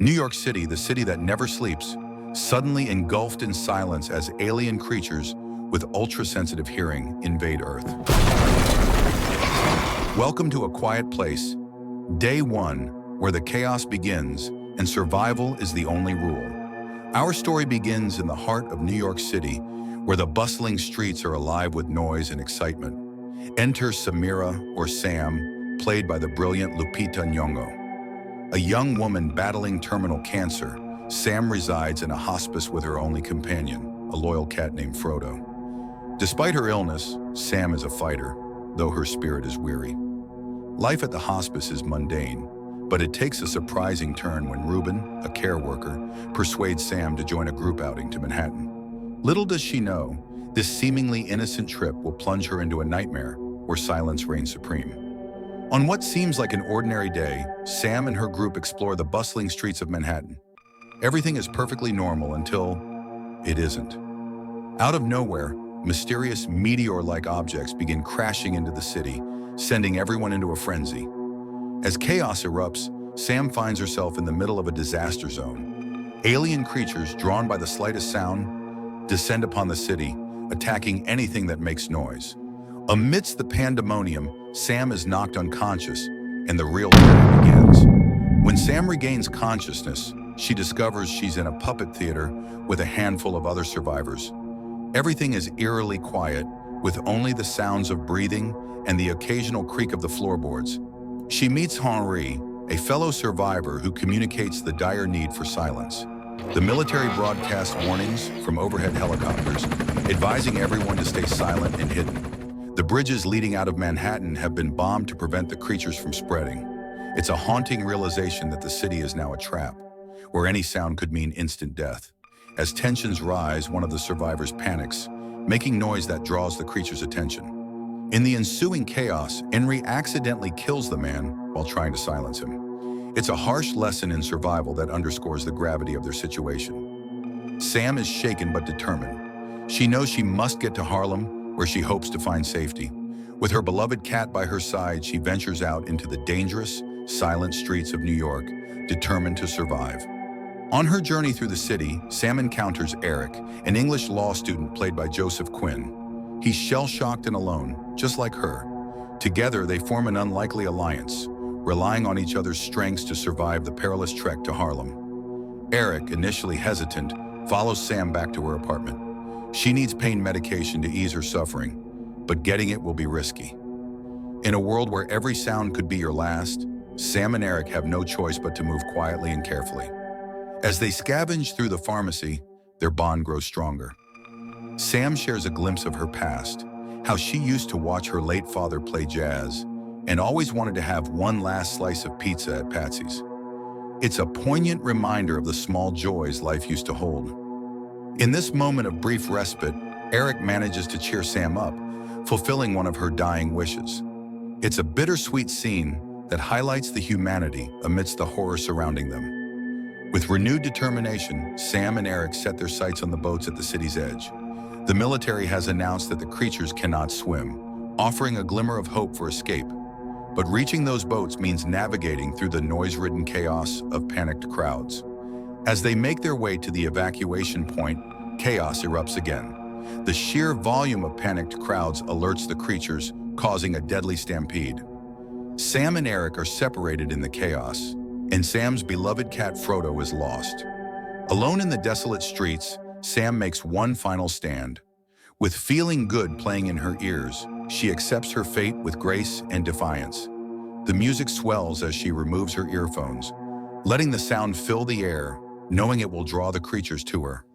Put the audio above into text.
New York City, the city that never sleeps, suddenly engulfed in silence as alien creatures with ultra-sensitive hearing invade Earth. Welcome to a quiet place, day one, where the chaos begins and survival is the only rule. Our story begins in the heart of New York City, where the bustling streets are alive with noise and excitement. Enter Samira, or Sam, played by the brilliant Lupita Nyong'o. A young woman battling terminal cancer, Sam resides in a hospice with her only companion, a loyal cat named Frodo. Despite her illness, Sam is a fighter, though her spirit is weary. Life at the hospice is mundane, but it takes a surprising turn when Ruben, a care worker, persuades Sam to join a group outing to Manhattan. Little does she know, this seemingly innocent trip will plunge her into a nightmare where silence reigns supreme. On what seems like an ordinary day, Sam and her group explore the bustling streets of Manhattan. Everything is perfectly normal until it isn't. Out of nowhere, mysterious meteor-like objects begin crashing into the city, sending everyone into a frenzy. As chaos erupts, Sam finds herself in the middle of a disaster zone. Alien creatures, drawn by the slightest sound, descend upon the city, attacking anything that makes noise. Amidst the pandemonium, Sam is knocked unconscious, and the real terror begins. When Sam regains consciousness, she discovers she's in a puppet theater with a handful of other survivors. Everything is eerily quiet, with only the sounds of breathing and the occasional creak of the floorboards. She meets Henri, a fellow survivor who communicates the dire need for silence. The military broadcasts warnings from overhead helicopters, advising everyone to stay silent and hidden. The bridges leading out of Manhattan have been bombed to prevent the creatures from spreading. It's a haunting realization that the city is now a trap, where any sound could mean instant death. As tensions rise, one of the survivors panics, making noise that draws the creature's attention. In the ensuing chaos, Henry accidentally kills the man while trying to silence him. It's a harsh lesson in survival that underscores the gravity of their situation. Sam is shaken but determined. She knows she must get to Harlem, where she hopes to find safety. With her beloved cat by her side, she ventures out into the dangerous, silent streets of New York, determined to survive. On her journey through the city, Sam encounters Eric, an English law student played by Joseph Quinn. He's shell-shocked and alone, just like her. Together, they form an unlikely alliance, relying on each other's strengths to survive the perilous trek to Harlem. Eric, initially hesitant, follows Sam back to her apartment. She needs pain medication to ease her suffering, but getting it will be risky. In a world where every sound could be your last, Sam and Eric have no choice but to move quietly and carefully. As they scavenge through the pharmacy, their bond grows stronger. Sam shares a glimpse of her past, how she used to watch her late father play jazz and always wanted to have one last slice of pizza at Patsy's. It's a poignant reminder of the small joys life used to hold. In this moment of brief respite, Eric manages to cheer Sam up, fulfilling one of her dying wishes. It's a bittersweet scene that highlights the humanity amidst the horror surrounding them. With renewed determination, Sam and Eric set their sights on the boats at the city's edge. The military has announced that the creatures cannot swim, offering a glimmer of hope for escape. But reaching those boats means navigating through the noise-ridden chaos of panicked crowds. As they make their way to the evacuation point, chaos erupts again. The sheer volume of panicked crowds alerts the creatures, causing a deadly stampede. Sam and Eric are separated in the chaos, and Sam's beloved cat Frodo is lost. Alone in the desolate streets, Sam makes one final stand. With Feeling Good playing in her ears, she accepts her fate with grace and defiance. The music swells as she removes her earphones, letting the sound fill the air, knowing it will draw the creatures to her.